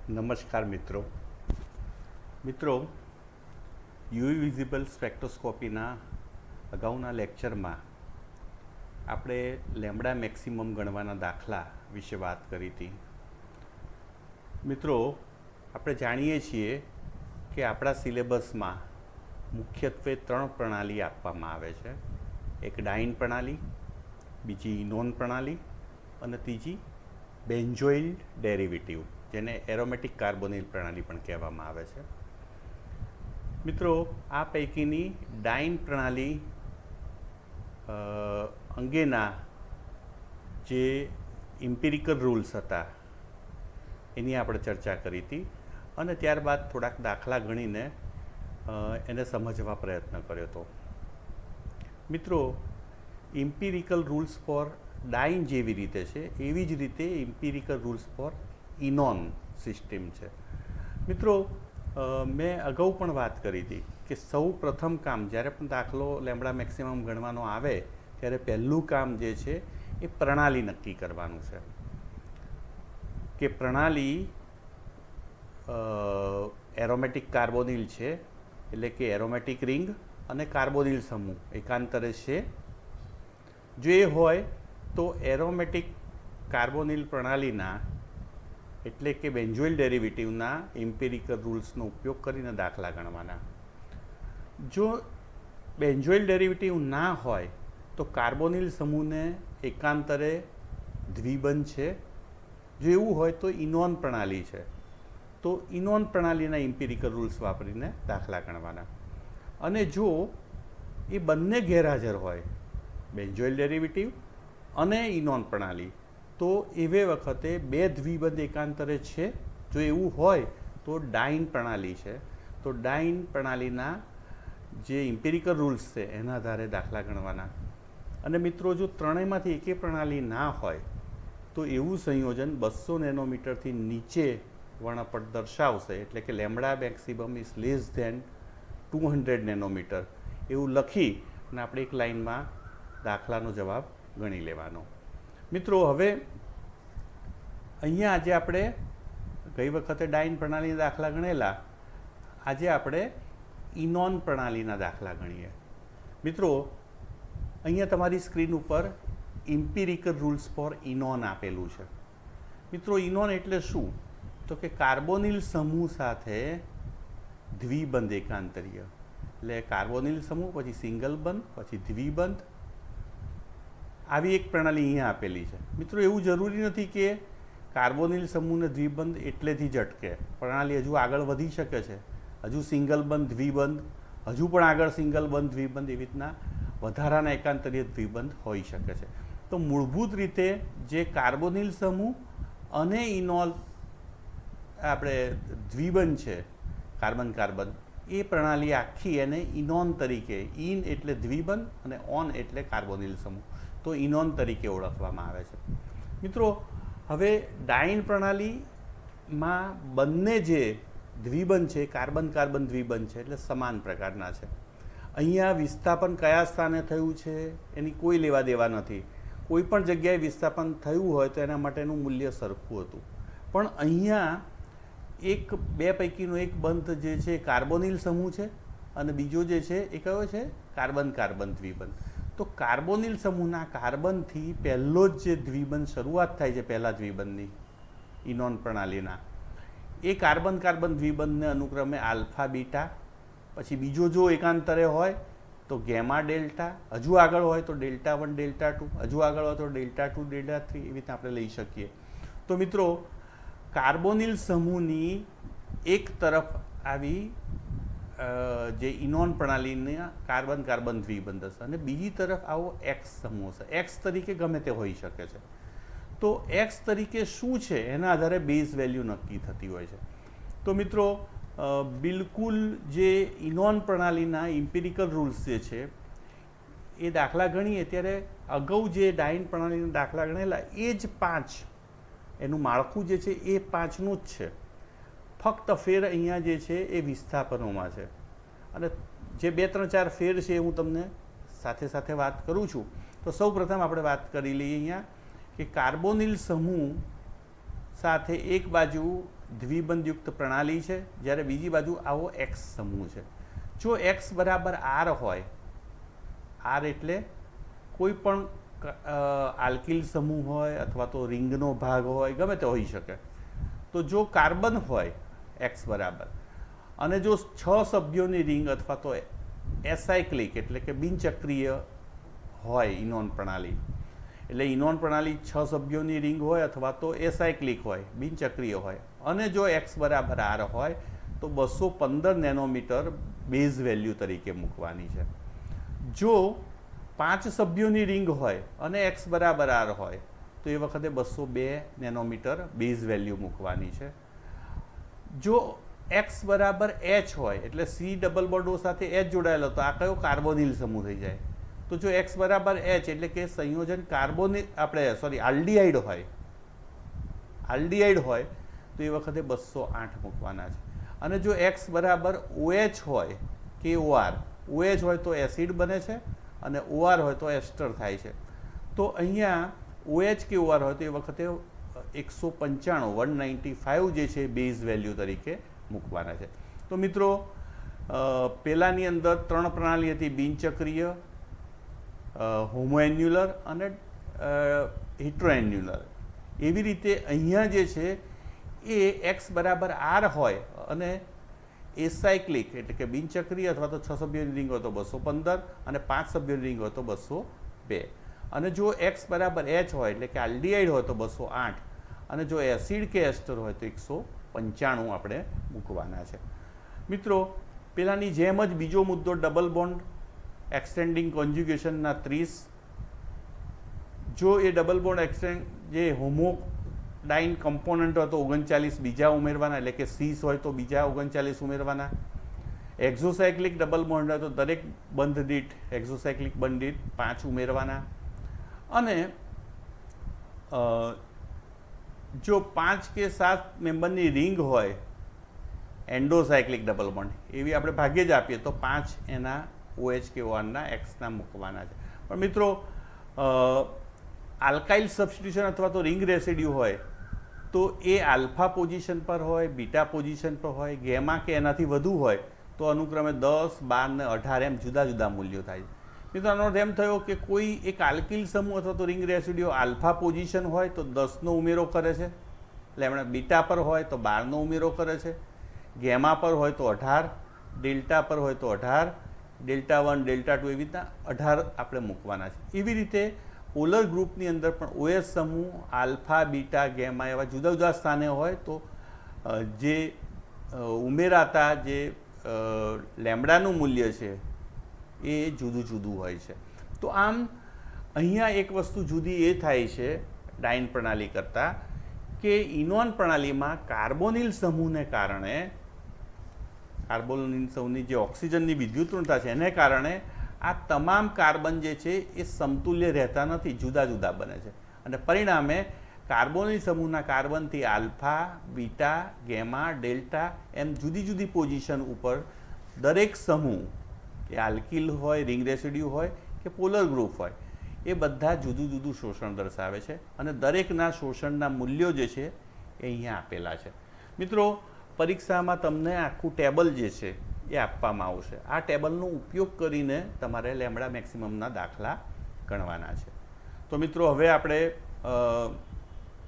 નમસ્કાર મિત્રો UV visible સ્પેક્ટ્રોસ્કોપીના અગાઉના લેક્ચરમાં આપણે લેમ્બડા મેક્સિમમ ગણવાના દાખલા વિશે વાત કરી હતી. મિત્રો, આપણે જાણીએ છીએ કે આપણા સિલેબસમાં મુખ્યત્વે 3 પ્રણાલી આપવામાં આવે છે. એક ડાઇન પ્રણાલી, બીજી ઇનોન પ્રણાલી અને ત્રીજી બેન્ઝોઇલ ડેરિવેટિવ, જેને એરોમેટિક કાર્બોનિલ પ્રણાલી પણ કહેવામાં આવે છે. મિત્રો, આ પૈકીની ડાઇન પ્રણાલી અંગેના જે ઇમ્પિરિકલ રૂલ્સ હતા એની આપણે ચર્ચા કરી હતી અને ત્યારબાદ થોડાક દાખલા ગણીને એને સમજવા પ્રયત્ન કર્યો હતો. મિત્રો, ઇમ્પિરિકલ રૂલ્સ ફોર ડાઇન જેવી રીતે છે એવી જ રીતે ઇમ્પિરિકલ રૂલ્સ ફોર ઇનોન સિસ્ટમ છે. મિત્રો, મેં અગાઉ પણ વાત કરી હતી કે સૌ પ્રથમ કામ જ્યારે પણ દાખલો લેમ્બડા મેક્સિમમ ગણવાનો આવે ત્યારે પહેલું કામ જે છે એ પ્રણાલી નક્કી કરવાનું છે કે પ્રણાલી એરોમેટિક કાર્બોનિલ છે, એટલે કે એરોમેટિક રિંગ અને કાર્બોનિલ સમૂહ એકાંતરે છે. જો એ હોય તો એરોમેટિક કાર્બોનિલ પ્રણાલીના એટલે કે બેન્ઝોઇલ ડેરિવેટિવના ઇમ્પિરિકલ રૂલ્સનો ઉપયોગ કરીને દાખલા ગણવાના. જો બેન્ઝોઇલ ડેરિવેટિવ ના હોય તો કાર્બોનિલ સમૂહને એકાંતરે દ્વિબંધ છે. જો એવું હોય તો ઇનોન પ્રણાલી છે, તો ઇનોન પ્રણાલીના ઇમ્પિરિકલ રૂલ્સ વાપરીને દાખલા ગણવાના. અને જો એ બંને ગેરહાજર હોય, બેન્ઝોઇલ ડેરિવેટિવ અને ઇનોન પ્રણાલી, તો એવે વખતે બે દ્વિબંધ એકાંતરે છે. જો એવું હોય તો ડાઇન પ્રણાલી છે. તો ડાઇન પ્રણાલીના જે ઇમ્પિરિકલ રૂલ્સ છે એના આધારે દાખલા ગણવાના. અને મિત્રો, જો ત્રણેયમાંથી એકે પ્રણાલી ના હોય તો એવું સંયોજન 200 નેનોમીટરથી નીચે વર્ણપટ દર્શાવશે, એટલે કે lambda maximum is less than 200 nanometre એવું લખી અને આપણે એક લાઇનમાં દાખલાનો જવાબ ગણી લેવાનો. મિત્રો, હવે અહીંયા આજે આપણે ગઈ વખતે ડાઇન પ્રણાલીના દાખલા ગણેલા, આજે આપણે ઇનોન પ્રણાલીના દાખલા ગણીએ. મિત્રો, અહીંયા તમારી સ્ક્રીન ઉપર ઇમ્પિરિકલ રૂલ્સ ફોર ઇનોન આપેલું છે. મિત્રો, ઇનોન એટલે શું? તો કે કાર્બોનિલ સમૂહ સાથે દ્વિબંધ એકાંતરીય, એટલે કાર્બોનિલ સમૂહ પછી સિંગલ બંધ પછી દ્વિબંધ, આવી એક પ્રણાલી અહીંયા આપેલી છે. મિત્રો, એવું જરૂરી નથી કે કાર્બોનિલ સમૂહને દ્વિબંધ એટલેથી જ અટકે. પ્રણાલી હજુ આગળ વધી શકે છે. હજુ સિંગલ બંધ દ્વિબંધ, હજુ પણ આગળ સિંગલ બંધ દ્વિબંધ, એવી રીતના વધારાના એકાંતરીય દ્વિબંધ હોઈ શકે છે. તો મૂળભૂત રીતે જે કાર્બોનિલ સમૂહ અને ઇનોલ આપણે દ્વિબંધ છે, કાર્બન કાર્બન, એ પ્રણાલી આખી એને ઇનોન તરીકે, ઇન એટલે દ્વિબંધ અને ઓન એટલે કાર્બોનિલ સમૂહ, તો ઇનોન તરીકે ઓળખવામાં આવે છે. મિત્રો, હવે ડાઇન પ્રણાલીમાં બંને જે દ્વિબંધ છે કાર્બન કાર્બન દ્વિબંધ છે, એટલે સમાન પ્રકારના છે. અહીંયા વિસ્થાપન કયા સ્થાને થયું છે એની કોઈ લેવા દેવા નથી. કોઈ પણ જગ્યાએ વિસ્થાપન થયું હોય તો એના માટેનું મૂલ્ય સરખું હતું. પણ અહીંયા બે પૈકીનો એક બંધ જે છે કાર્બોનિલ સમૂહ છે અને બીજો જે છે એ કયો છે? કાર્બન કાર્બન દ્વિબંધ. તો કાર્બોનિલ સમૂહના કાર્બનથી પહેલો જ જે દ્વિબંધ શરૂઆત થાય છે પહેલા દ્વિબંધની ઇનોન પ્રણાલીના, એ કાર્બન કાર્બન દ્વિબંધને અનુક્રમે આલ્ફા બીટા, પછી બીજો જો એકાંતરે હોય તો ગેમા ડેલ્ટા, હજુ આગળ હોય તો ડેલ્ટા 1 ડેલ્ટા 2, હજુ આગળ હોય તો ડેલ્ટા 2 ડેલ્ટા 3, એવી રીતે આપણે લઈ શકીએ. તો મિત્રો, કાર્બોનિલ સમૂહની એક તરફ આવી જે ઇનોન પ્રણાલીના કાર્બન કાર્બન દ્વિબંધ હશે અને બીજી તરફ આવો એક્સ સમૂહ હશે. એક્સ તરીકે ગમે તે હોઈ શકે છે. તો એક્સ તરીકે શું છે એના આધારે બેઝ વેલ્યુ નક્કી થતી હોય છે. તો મિત્રો, બિલકુલ જે ઇનોન પ્રણાલીના ઇમ્પિરિકલ રૂલ્સ જે છે એ દાખલા ગણીએ ત્યારે અગાઉ જે ડાઇન પ્રણાલીના દાખલા ગણેલા એ જ 5, એનું માળખું જે છે એ 5નું જ છે. ફક્ત ફેર અહીંયા જે છે એ વિસ્થાપનોમાં છે. અને જે 2, 3, 4 ફેર છે એ હું તમને સાથે સાથે વાત કરું છું. તો સૌ પ્રથમ આપણે વાત કરી લઈએ અહીંયા કે કાર્બોનિલ સમૂહ સાથે એક બાજુ દ્વિબંધયુક્ત પ્રણાલી છે, જ્યારે બીજી બાજુ આવો એક્સ સમૂહ છે. જો એક્સ બરાબર આર હોય, આર એટલે કોઈ પણ આલ્કિલ સમૂહ હોય અથવા તો રિંગનો ભાગ હોય, ગમે તે હોઈ શકે. તો જો કાર્બન હોય એક્સ બરાબર અને જો 6 સભ્યોની રિંગ અથવા તો એસાયક્લિક એટલે કે બિનચક્રીય હોય ઇનોન પ્રણાલી, એટલે ઇનોન પ્રણાલી 6 સભ્યોની રિંગ હોય અથવા તો એસાયક્લિક હોય, બિનચક્રીય હોય, અને જો એક્સ બરાબર આર હોય તો 215 નેનોમીટર બેઝ વેલ્યુ તરીકે મૂકવાની છે. જો 5 સભ્યોની રિંગ હોય અને એક્સ બરાબર આર હોય તો એ વખતે 202 નેનોમીટર બેઝ વેલ્યુ મૂકવાની છે. જો એક્સ બરાબર એચ હોય એટલે સી ડબલ બોન્ડ સાથે એચ જોડાયેલો, તો આ કયો કાર્બોનિલ સમૂહ થઈ જાય. તો જો એક્સ બરાબર એચ એટલે કે સંયોજન કાર્બોનિલ આલ્ડીહાઇડ હોય, તો એ વખતે 208 મૂકવાના છે. અને જો એક્સ બરાબર ઓએચ હોય કે ઓઆર, ઓએચ હોય તો એસિડ બને છે અને ઓઆર હોય તો એસ્ટર થાય છે. તો અહીંયા ઓએચ કે ઓઆર હોય તો એ વખતે 195 જે છે બેઝ વેલ્યુ તરીકે મૂકવાના છે. તો મિત્રો, પહેલાંની અંદર 3 પ્રણાલી હતી, બિનચક્રીય, હોમોએન્યુલર અને હિટ્રોએન્યુલર. એવી રીતે અહીંયા જે છે એ એક્સ બરાબર આર હોય અને એસાયક્લિક એટલે કે બિનચક્રીય અથવા તો 6 સભ્યોની રિંગ હોય તો 215 અને 5 સભ્યોની રિંગ હોય તો 202. અને જો એક્સ બરાબર એચ હોય એટલે કે આલ્ડીહાઇડ હોય તો 208 અને જો એસિડ કે એસ્ટર હોય તો 195 આપણે મૂકવાના છે. મિત્રો, પેલાની જેમ જ બીજો મુદ્દો ડબલ બોન્ડ એક્સટેન્ડિંગ કોન્જ્યુગેશનના 30. જો એ ડબલ બોન્ડ એક્સટેન્ડ જે હોમોડાઇન કમ્પોનન્ટ હોય તો 39 બીજા ઉમેરવાના, એટલે કે સીસ હોય તો બીજા 39 ઉમેરવાના. એક્ઝોસાયક્લિક ડબલ બોન્ડ હોય તો દરેક બંધ દીઠ એક્ઝોસાયક્લિક બંધ દીઠ 5 ઉમેરવાના. અને જો 5 કે 7 મેમ્બરની રિંગ હોય એન્ડોસાયક્લિક ડબલ બોન્ડ, એવી આપણે ભાગ્યે જ આપીએ તો 5 એના ઓએચ કે ઓઆરના એક્સના મૂકવાના છે. પણ મિત્રો, આલ્કાઇલ સબસ્ટિટ્યુશન અથવા તો રિંગ રેસિડ્યુ હોય તો એ આલ્ફા પોઝિશન પર હોય, બીટા પોઝિશન પર હોય, ગેમા કે એનાથી વધુ હોય તો અનુક્રમે 10, 12 ને 18 એમ જુદા જુદા મૂલ્યો થાય. મિત્રો, આનો અર્થ એમ થયો કે કોઈ એક આલ્કિલ સમૂહ અથવા તો રિંગ રેસિડ્યુ આલ્ફા પોઝિશન હોય તો 10નો ઉમેરો કરે છે, એટલે એમણે બીટા પર હોય તો 12નો ઉમેરો કરે છે, ગેમા પર હોય તો 18, ડેલ્ટા પર હોય તો 18, ડેલ્ટા 1, ડેલ્ટા 2 એવી રીતના 18 આપણે મૂકવાના છે. એવી રીતે પોલર ગ્રુપની અંદર પણ ઓએસ સમૂહ આલ્ફા, બીટા, ગેમા એવા જુદા જુદા સ્થાને હોય તો જે ઉમેરાતા જે લેમ્બડાનું મૂલ્ય છે એ જુદું જુદું હોય છે. તો આમ અહીંયા એક વસ્તુ જુદી એ થાય છે ડાઇન પ્રણાલી કરતાં કે ઇનોન પ્રણાલીમાં કાર્બોનિલ સમૂહને કારણે, કાર્બોનિલ સમૂહની જે ઓક્સિજનની વિદ્યુતઋણતા છે એને કારણે આ તમામ કાર્બન જે છે એ સમતુલ્ય રહેતા નથી, જુદા જુદા બને છે. અને પરિણામે કાર્બોનિલ સમૂહના કાર્બનથી આલ્ફા, બીટા, ગેમા, ડેલ્ટા એમ જુદી જુદી પોઝિશન ઉપર દરેક સમૂહ, એ આલ્કિલ હોય, રિંગ રેસિડ્યુ હોય કે પોલર ગ્રુપ હોય, એ બધા જુદું જુદું શોષણ દર્શાવે છે. અને દરેકના શોષણના મૂલ્યો જે છે એ અહીંયા આપેલા છે. મિત્રો, પરીક્ષામાં તમને આખું ટેબલ જે છે એ આપવામાં આવશે. આ ટેબલનો ઉપયોગ કરીને તમારે લેમ્બડા મેક્સિમમના દાખલા ગણવાના છે. તો મિત્રો, હવે આપણે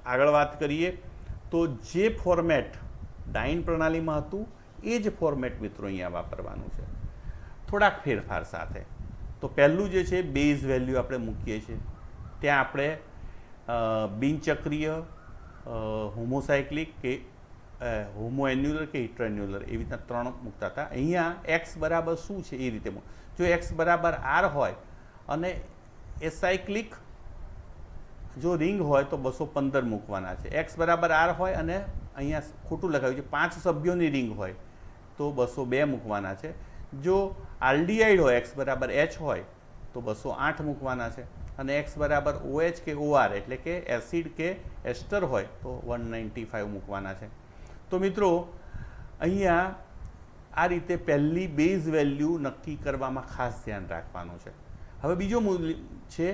આગળ વાત કરીએ તો જે ફોર્મેટ ડાઇન પ્રણાલીમાં હતું એ જ ફોર્મેટ મિત્રો અહીંયા વાપરવાનું છે, થોડાક ફેરફાર સાથે. તો પહેલું જે છે બેઝ વેલ્યુ આપણે મૂકીએ છીએ, ત્યાં આપણે બિનચક્રીય, હોમોસાયક્લિક કે હોમોએન્યુલર કે હિટ્રોએન્યુલર એવી રીતના 3 મૂકતા હતા. અહીંયા એક્સ બરાબર શું છે એ રીતે જો એક્સ બરાબર આર હોય અને એસાયક્લિક જો રિંગ હોય તો 215 મૂકવાના છે. એક્સ બરાબર આર હોય અને અહીંયા ખોટું લખાવ્યું છે 5 સભ્યોની રિંગ હોય તો 202 મૂકવાના છે. જો આલ્ડીહાઇડ હોય, એક્સ બરાબર એચ હોય તો 208 મૂકવાના છે. અને એક્સ બરાબર ઓએચ કે ઓઆર એટલે કે એસિડ કે એસ્ટર હોય તો 195 મૂકવાના છે. તો મિત્રો, અહીંયા આ રીતે પહેલી બેઝ વેલ્યુ નક્કી કરવામાં ખાસ ધ્યાન રાખવાનું છે. હવે બીજો મૂલ્ય છે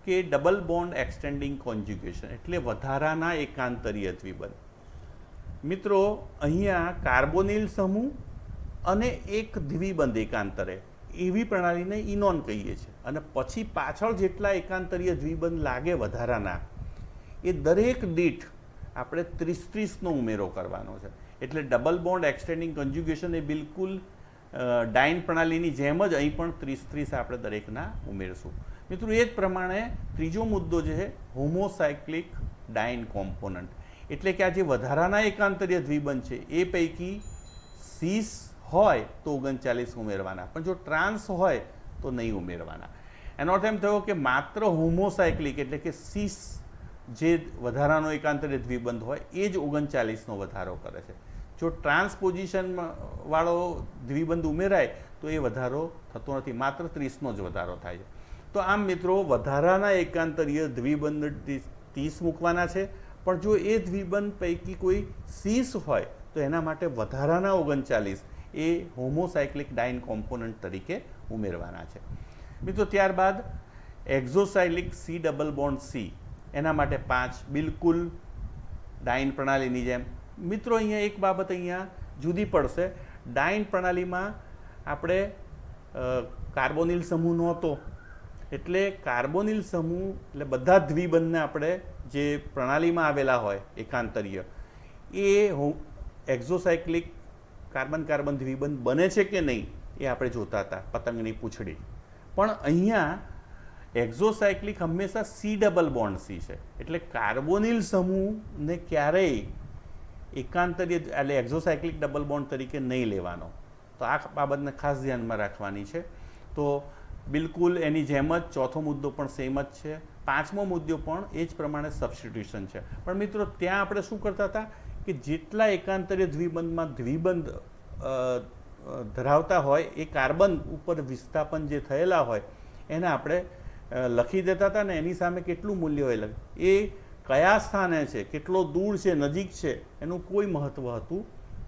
કે ડબલ બોન્ડ એક્સટેન્ડિંગ કોન્જ્યુગેશન એટલે વધારાના એકાંતરીય દ્વિબંધ. મિત્રો અહીંયા કાર્બોનિલ સમૂહ અને એક દ્વિબંધ એકાંતરે એવી પ્રણાલીને ઇનોન કહીએ છીએ, અને પછી પાછળ જેટલા એકાંતરીય દ્વિબંધ લાગે વધારાના એ દરેક દીઠ આપણે 30-30નો ઉમેરો કરવાનો છે. એટલે ડબલ બોન્ડ એક્સટેન્ડિંગ કન્જ્યુગેશન એ બિલકુલ ડાઇન પ્રણાલીની જેમ જ અહીં પણ 30-30 આપણે દરેકના ઉમેરશું. મિત્રો એ જ પ્રમાણે ત્રીજો મુદ્દો જે છે હોમોસાયક્લિક ડાઇન કોમ્પોનન્ટ, એટલે કે આ જે વધારાના એકાંતરીય દ્વિબંધ છે એ પૈકી 30 હોય તો 39 ઉમેરવાના, પણ જો ટ્રાન્સ હોય તો નહીં ઉમેરવાના. એનો અર્થ એમ થયો કે માત્ર હોમોસાયક્લિક એટલે કે 30 જે વધારાનો એકાંતરીય દ્વિબંધ હોય એ જ 39નો વધારો કરે છે. જો ટ્રાન્સપોઝિશન વાળો દ્વિબંધ ઉમેરાય તો એ વધારો થતો નથી, માત્ર 30નો જ વધારો થાય છે. તો આમ મિત્રો વધારાના એકાંતરીય દ્વિબંધ 30 મૂકવાના છે, પણ જો એ દ્વિબંધ પૈકી કોઈ 30 હોય તો એના માટે વધારાના 39 એ હોમોસાયક્લિક ડાઇન કોમ્પોનન્ટ તરીકે ઉમેરવાના છે. મિત્રો ત્યારબાદ એક્ઝોસાયક્લિક સી ડબલ બોન્ડ સી, એના માટે 5 બિલકુલ ડાઇન પ્રણાલીની જેમ. મિત્રો અહીંયા એક બાબત અહીંયા જુદી પડશે. ડાઇન પ્રણાલીમાં આપણે કાર્બોનિલ સમૂહ નહોતો, એટલે કાર્બોનિલ સમૂહ એટલે બધા દ્વિબંધને આપણે જે પ્રણાલીમાં આવેલા હોય એકાંતરીય એ એક્ઝોસાયક્લિક કાર્બન કાર્બન દ્વિબંધ બને છે કે નહીં એ આપણે જોતા હતા, પતંગની પૂંછડી. પણ અહીંયા એક્ઝોસાયક્લિક હંમેશા સી ડબલ બોન્ડ સી છે, એટલે કાર્બોનિલ સમૂહને ક્યારેય એકાંતરીય એટલે એક્ઝોસાયક્લિક ડબલ બોન્ડ તરીકે નહીં લેવાનો. તો આ બાબતને ખાસ ધ્યાનમાં રાખવાની છે. તો બિલકુલ એની જેમ જ ચોથો મુદ્દો પણ સેમ જ છે, પાંચમો મુદ્દો પણ એ જ પ્રમાણે સબસ્ટિટ્યુશન છે. પણ મિત્રો ત્યાં આપણે શું કરતા હતા કે જેટલા એકાંતરીય દ્વિબંધમાં દ્વિબંધ ધરાવતા હોય એ કાર્બન ઉપર વિસ્થાપન જે થયેલા હોય એને આપણે લખી દેતા હતા, ને એની સામે કેટલું મૂલ્ય હોય એ કયા સ્થાને છે, કેટલો દૂર છે, નજીક છે, એનું કોઈ મહત્ત્વ હતું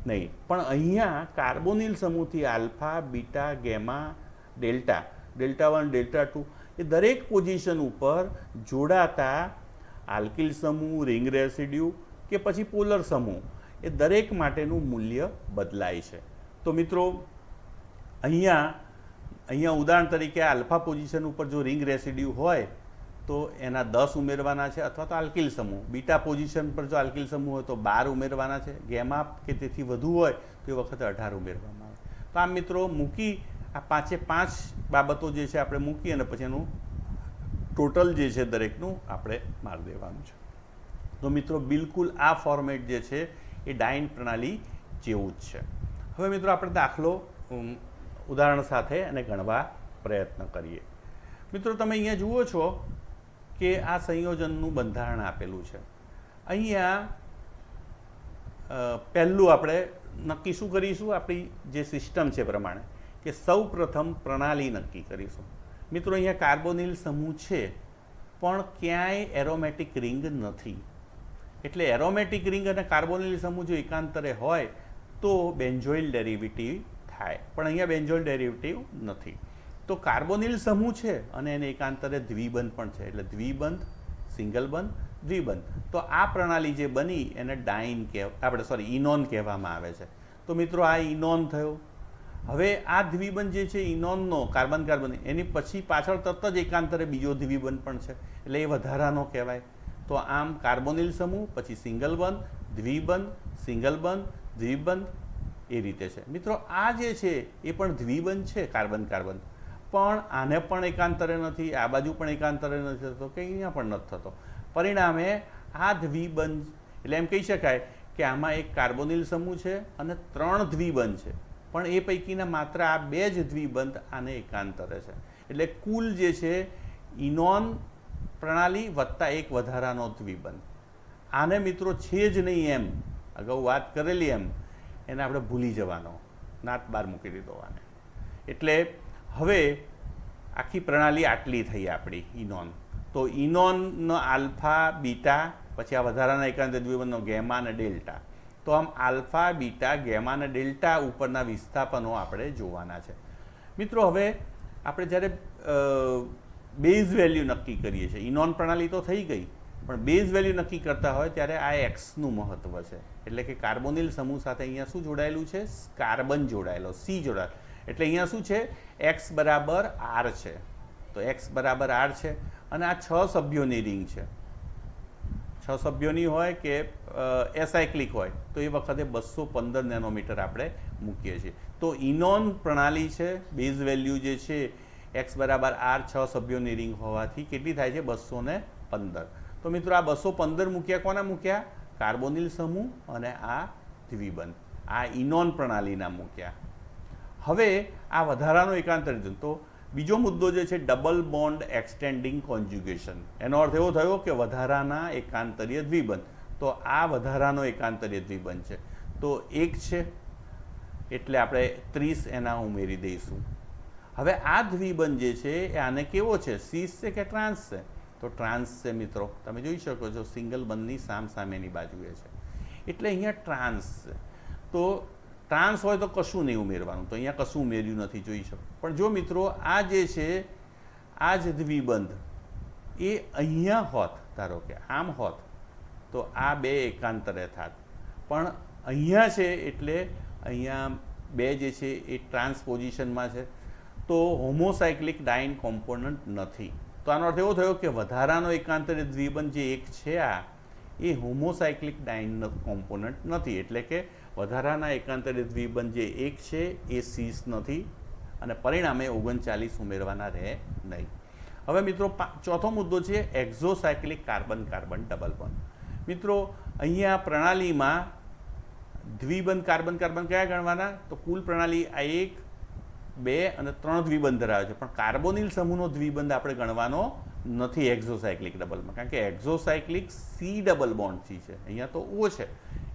નહીં. પણ અહીંયા કાર્બોનિલ સમૂહથી alpha, beta, gamma, delta, delta 1, delta 2 એ દરેક પોઝિશન ઉપર જોડાતા આલ્કિલ સમૂહ, રિંગ રેસિડ્યુ કે પછી પોલર સમૂહ એ દરેક માટેનું મૂલ્ય બદલાય છે. તો મિત્રો અહીંયા ઉદાહરણ તરીકે આલ્ફા પોઝિશન ઉપર જો રિંગ રેસિડ્યુ હોય તો એના 10 ઉમેરવાના છે, અથવા તો આલ્કિલ સમૂહ. બીટા પોઝિશન પર જો આલ્કિલ સમૂહ હોય તો 12 ઉમેરવાના છે, ગેમા કે તેથી વધુ હોય તો એ વખતે 18 ઉમેરવામાં આવે. તો આમ મિત્રો મૂકી આ 5 બાબતો જે છે આપણે મૂકી અને પછી એનું ટોટલ જે છે દરેકનું આપણે મારી દેવાનું છે. તો મિત્રો બિલકુલ આ ફોર્મેટ જે છે એ ડાઇન પ્રણાલી જેવું જ છે. હવે મિત્રો આપણે દાખલો ઉદાહરણ સાથે અને ગણવા પ્રયત્ન કરીએ. મિત્રો તમે અહીંયા જુઓ છો કે આ સંયોજનનું બંધારણ આપેલું છે. અહીંયા પહેલું આપણે નક્કી શું કરીશું, આપણી જે સિસ્ટમ છે પ્રમાણે કે સૌ પ્રથમ પ્રણાલી નક્કી કરીશું. મિત્રો અહીંયા કાર્બોનિલ સમૂહ છે પણ ક્યાંય એરોમેટિક રિંગ નથી, એટલે એરોમેટિક રિંગ અને કાર્બોનિલ સમૂહ જો એકાંતરે હોય તો બેન્ઝોઇલ ડેરિવેટિવ થાય, પણ અહીંયા બેન્ઝોઇલ ડેરિવેટિવ નથી. તો કાર્બોનિલ સમૂહ છે અને એને એકાંતરે દ્વિબંધ પણ છે, એટલે દ્વિબંધ, સિંગલ બંધ, દ્વિબંધ. તો આ પ્રણાલી જે બની એને ડાઇન ઇનોન કહેવામાં આવે છે. તો મિત્રો આ ઇનોન થયો. હવે આ દ્વિબંધ જે છે ઇનોનનો કાર્બન કાર્બન એની પછી પાછળ તરત જ એકાંતરે બીજો દ્વિબંધ પણ છે, એટલે એ વધારાનો કહેવાય. તો આમ કાર્બોનિલ સમૂહ, પછી સિંગલ બંધ, દ્વિબંધ, સિંગલ બંધ, દ્વિબંધ એ રીતે છે. મિત્રો આ જે છે એ પણ દ્વિબંધ છે કાર્બન કાર્બન, પણ આને પણ એકાંતરે નથી, આ બાજુ પણ એકાંતરે નથી થતો, કે અહીંયા પણ નથી થતો. પરિણામે આ દ્વિબંધ એટલે એમ કહી શકાય કે આમાં એક કાર્બોનિલ સમૂહ છે અને 3 દ્વિબંધ છે, પણ એ પૈકીના માત્ર આ 2 જ દ્વિબંધ આને એકાંતરે છે. એટલે કુલ જે છે ઇનોન પ્રણાલી વત્તા એક વધારાનો દ્વિબંધ. આને મિત્રો છે જ નહીં એમ અગાઉ વાત કરેલી એમ એને આપણે ભૂલી જવાનો, નાત બાર મૂકી દીધો આને. એટલે હવે આખી પ્રણાલી આટલી થઈ આપણી ઇનોન. તો ઇનોનનો આલ્ફા, બીટા, પછી આ વધારાના એકાંતર દ્વિબંધનો ગેમા અને ડેલ્ટા. તો આમ આલ્ફા, બીટા, ગેમા અને ડેલ્ટા ઉપરના વિસ્થાપનો આપણે જોવાના છે. મિત્રો હવે આપણે જ્યારે બેઝ વેલ્યુ નક્કી કરીએ છીએ, ઇનોન પ્રણાલી તો થઈ ગઈ, પણ બેઝ વેલ્યુ નક્કી કરતા હોય ત્યારે આ એક્સનું મહત્વ છે. એટલે કે કાર્બોનિલ સમૂહ સાથે અહીંયા શું જોડાયેલું છે? કાર્બન જોડાયેલો, સી જોડાયેલો. એટલે અહીંયા શું છે? એક્સ બરાબર આર છે. તો એક્સ બરાબર આર છે અને આ 6 સભ્યોની રિંગ છે. 6 સભ્યોની હોય કે એસાયક્લિક હોય તો એ વખતે 215 નેનોમીટર આપણે મૂકીએ છીએ. તો ઇનોન પ્રણાલી છે, બેઝ વેલ્યુ જે છે એક્સ બરાબર આર 6 સભ્યોની રિંગ હોવાથી કેટલી થાય છે? 215. તો મિત્રો આ 215 મૂક્યા, કોના મૂક્યા? કાર્બોનિલ સમૂહ અને આ દ્વિબંધ, આ ઇનોન પ્રણાલીના મૂક્યા. હવે આ વધારાનો એકાંતરિત, તો બીજો મુદ્દો જે છે ડબલ બોન્ડ એક્સટેન્ડિંગ કોન્જ્યુગેશન. એનો અર્થ એવો થયો કે વધારાના એકાંતરીય દ્વિબંધ. તો આ વધારાનો એકાંતરીય દ્વિબંધ છે. તો 1 છે એટલે આપણે 30 એના ઉમેરી દઈશું. હવે આ દ્વિબંધ જે છે એ આને કેવો છે? સીસ છે કે ટ્રાન્સ છે? તો ટ્રાન્સ છે મિત્રો. તમે જોઈ શકો છો સિંગલ બંધની સામેની બાજુએ છે એટલે અહીંયા ટ્રાન્સ છે. તો ટ્રાન્સ હોય તો કશું નહીં ઉમેરવાનું, તો અહીંયા કશું ઉમેર્યું નથી, જોઈ શકો. પણ જો મિત્રો આ જે છે આ જ દ્વિબંધ એ અહીંયા હોત, ધારો કે આમ હોત તો આ 2 એકાંતરે થાત. પણ અહીંયા છે એટલે અહીંયા 2 જે છે એ ટ્રાન્સ પોઝિશનમાં છે, તો હોમોસાયક્લિક ડાઇન કોમ્પોનન્ટ નથી. તો આનો અર્થ એવો થયો કે વધારાનો એકાંતરે દ્વિબંધ જે 1 છે આ એ હોમોસાયક્લિક ડાઇન કોમ્પોનન્ટ નથી. એટલે કે વધારાના એકાંતરે દ્વિબંધ જે 1 છે એ સીસ નથી અને પરિણામે 39 ઉમેરવાના રહે નહીં. હવે મિત્રો ચોથો મુદ્દો છે એક્ઝોસાયક્લિક કાર્બન કાર્બન ડબલ બોન્ડ. મિત્રો અહીંયા પ્રણાલીમાં દ્વિબંધ કાર્બન કાર્બન કયા ગણવાના? તો કુલ પ્રણાલી આ 1, 2 અને 3 દ્વિબંધ ધરાવે છે, પણ કાર્બોનિલ સમૂહનો દ્વિબંધ આપણે ગણવાનો નથી એક્ઝોસાયક્લિક ડબલમાં, કારણ કે એક્ઝોસાયક્લિક સી ડબલ બોન્ડ સી છે, અહીંયા તો ઓ છે.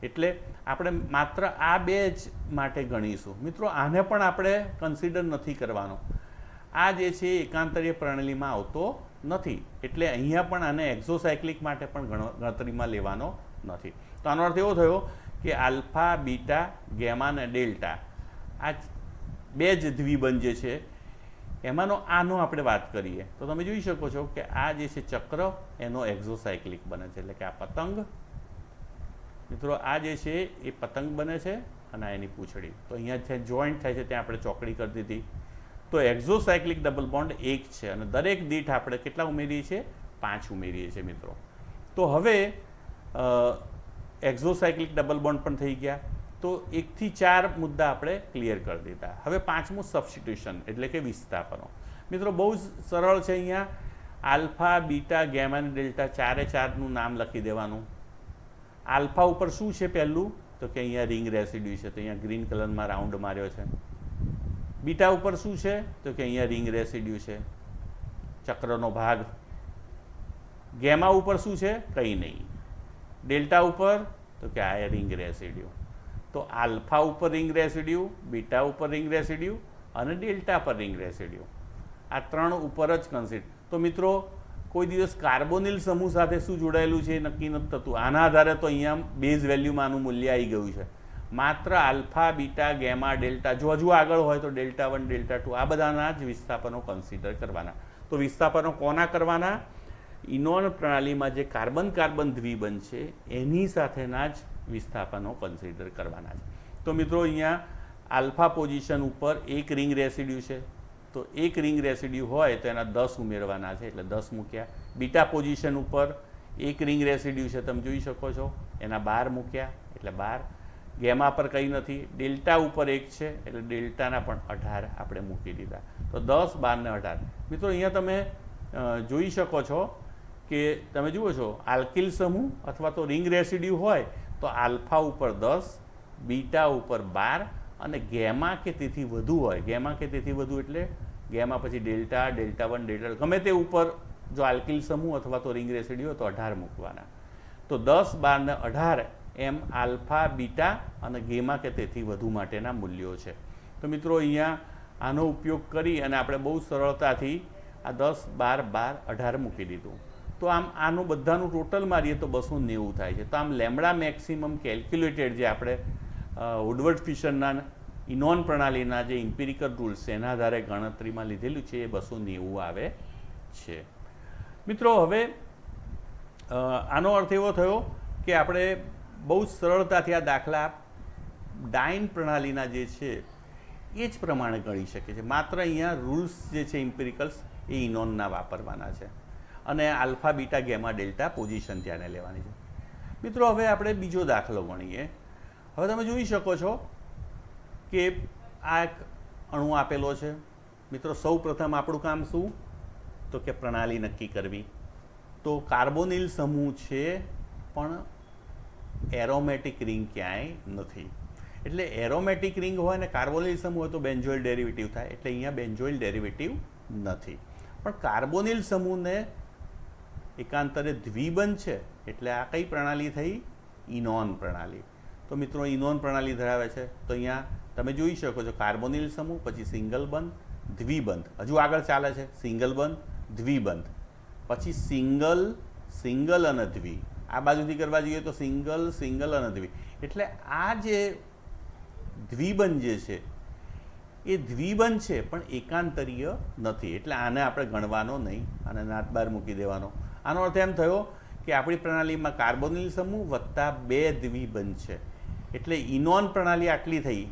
એટલે આપણે માત્ર આ 2 જ માટે ગણીશું. મિત્રો આને પણ આપણે કન્સિડર નથી કરવાનો. આ જે છે એકાંતરીય પ્રણાલીમાં આવતો નથી, એટલે અહીંયા પણ આને એક્ઝોસાયક્લિક માટે પણ ગણતરીમાં લેવાનો નથી. તો આનો અર્થ એવો થયો કે આલ્ફા, બીટા, ગેમા અને ડેલ્ટા આ 2 જ દ્વિબંધ જે છે એમાંનો આનો આપણે વાત કરીએ તો તમે જોઈ શકો છો કે આ જે છે ચક્ર એનો એક્ઝોસાયક્લિક બને છે. એટલે કે આ પતંગ, મિત્રો આ જે છે એ પતંગ બને છે અને આ એની પૂંછડી. તો અહીંયા જે જોઈન્ટ થાય છે ત્યાં આપણે ચોકડી કરી દીધી. તો એક્ઝોસાયક્લિક ડબલ બોન્ડ 1 છે અને દરેક દીઠ આપણે કેટલા ઉમેરીએ છીએ? 5 ઉમેરીએ છીએ મિત્રો. તો હવે એક્ઝોસાયક્લિક ડબલ બોન્ડ પણ થઈ ગયા. તો 1 થી 4 મુદ્દા આપણે ક્લિયર કરી દીધા. હવે 5મું સબસ્ટિટ્યુશન એટલે કે વિસ્થાપનો. મિત્રો બહુ જ સરળ છે. અહીંયા આલ્ફા, બીટા, ગેમા અને ડેલ્ટા 4નું નામ લખી દેવાનું. આલ્ફા ઉપર શું છે પહેલું? તો કે અહીંયા રિંગ રેસિડ્યુ છે, તો અહીંયા ગ્રીન કલરમાં રાઉન્ડ માર્યો છે. બીટા ઉપર શું છે? તો કે અહીંયા રિંગ રેસિડ્યુ છે, ચક્રનો ભાગ. ગેમા ઉપર શું છે? કંઈ નહીં. ડેલ્ટા ઉપર તો કે આ રિંગ રેસિડ્યુ. તો આલ્ફા ઉપર રિંગ રેસિડ્યુ, બીટા ઉપર રિંગ રેસિડ્યુ અને ડેલ્ટા પર રિંગ રેસિડ્યુ, આ 3 ઉપર જ કન્સિડર. તો મિત્રો કોઈ દિવસ કાર્બોનિલ સમૂહ સાથે શું જોડાયેલું છે એ નક્કી નથી થતું. આના આધારે તો અહીંયા બેઝ વેલ્યુમાં આનું મૂલ્ય આવી ગયું છે. માત્ર આલ્ફા, બીટા, ગેમા, ડેલ્ટા, જો હજુ આગળ હોય તો ડેલ્ટા 1, ડેલ્ટા 2 આ બધાના જ વિસ્થાપનો કન્સિડર કરવાના. તો વિસ્થાપનો કોના કરવાના? ઇનોન પ્રણાલીમાં જે કાર્બન કાર્બન દ્વિબંધ છે એની સાથેના જ વિસ્થાપનો કન્સિડર કરવાના છે. તો મિત્રો અહીંયા આલ્ફા પોઝિશન ઉપર 1 રિંગ રેસિડ્યુ છે, તો 1 રિંગ રેસિડ્યુ હોય તો એના 10 ઉમેરવાના છે એટલે 10 મૂક્યા. બીટા પોઝિશન ઉપર 1 રિંગ રેસિડ્યુ છે, તમે જોઈ શકો છો, એના 12 મૂક્યા એટલે 12. ગેમા પર કંઈ નથી. ડેલ્ટા ઉપર 1 છે એટલે ડેલ્ટાના પણ 18 આપણે મૂકી દીધા. તો 10, 12 ને 18. મિત્રો અહીંયા તમે જોઈ શકો છો કે તમે જુઓ છો આલ્કિલ સમૂહ અથવા તો રિંગ રેસિડ્યુ હોય તો આલ્ફા ઉપર 10, બીટા ઉપર 12 અને ગેમા કે તેથી વધુ હોય. ગેમા કે તેથી વધુ એટલે ગેમા પછી ડેલ્ટા, ડેલ્ટા 1, ડેલ્ટા ગમે તે ઉપર જો આલ્કિલ સમૂહ અથવા તો રિંગ રેસિડ્યુ હોય તો 18 મૂકવાના. તો 10, 12 ને 18 એમ આલ્ફા, બીટા અને ગેમા કે તેથી વધુ માટેના મૂલ્યો છે. તો મિત્રો અહીંયા આનો ઉપયોગ કરી અને આપણે બહુ સરળતાથી આ 10, 12, 12, 18 મૂકી દીધું. તો આમ આનું બધાનું ટોટલ મારીએ તો 290 થાય છે. તો આમ લેમ્બડા મેક્સિમમ કેલ્ક્યુલેટેડ જે આપણે વુડવર્ડ ફિશરના ઇનોન પ્રણાલીના જે ઇમ્પિરિકલ રૂલ્સ છે એના આધારે ગણતરીમાં લીધેલું છે એ 290 આવે છે. મિત્રો હવે આનો અર્થ એવો થયો કે આપણે બહુ જ સરળતાથી આ દાખલા ડાઇન પ્રણાલીના જે છે એ જ પ્રમાણે ગણી શકે છે. માત્ર અહીંયા રૂલ્સ જે છે ઇમ્પિરિકલ્સ એ ઇનોનના વાપરવાના છે અને alpha beta gamma delta position ધ્યાને લેવાની છે. મિત્રો હવે આપણે બીજો દાખલો ગણીએ. હવે તમે જોઈ શકો છો કે આ એક અણુ આપેલો છે. મિત્રો સૌ પ્રથમ આપણું કામ શું? તો કે પ્રણાલી નક્કી કરવી. તો કાર્બોનિલ સમૂહ છે પણ એરોમેટિક રિંગ ક્યાંય નથી. એટલે એરોમેટિક રિંગ હોય ને કાર્બોનિલ સમૂહ હોય તો બેન્ઝોઇલ ડેરિવેટિવ થાય. એટલે અહીંયા બેન્ઝોઇલ ડેરિવેટિવ નથી. પણ કાર્બોનિલ સમૂહને એકાંતરે દ્વિબંધ છે એટલે આ કઈ પ્રણાલી થઈ? ઇનોન પ્રણાલી. તો મિત્રો ઇનોન પ્રણાલી ધરાવે છે. તો અહીંયા તમે જોઈ શકો છો કાર્બોનિલ સમૂહ, પછી સિંગલ બંધ, દ્વિબંધ, હજુ આગળ ચાલે છે સિંગલ બંધ, દ્વિબંધ, પછી સિંગલ, સિંગલ અને દ્વિ. આ બાજુથી કરવા જોઈએ તો સિંગલ, સિંગલ અને દ્વિ. એટલે આ જે દ્વિબંધ જે છે એ દ્વિબંધ છે પણ એકાંતરીય નથી. એટલે આને આપણે ગણવાનો નહીં, આને નાત બહાર મૂકી દેવાનો. આનો અર્થ એમ થયો કે આપણી પ્રણાલીમાં કાર્બોનિલ સમૂહ વત્તા 2 દ્વિબંધ છે એટલે ઇનોન પ્રણાલી આટલી થઈ.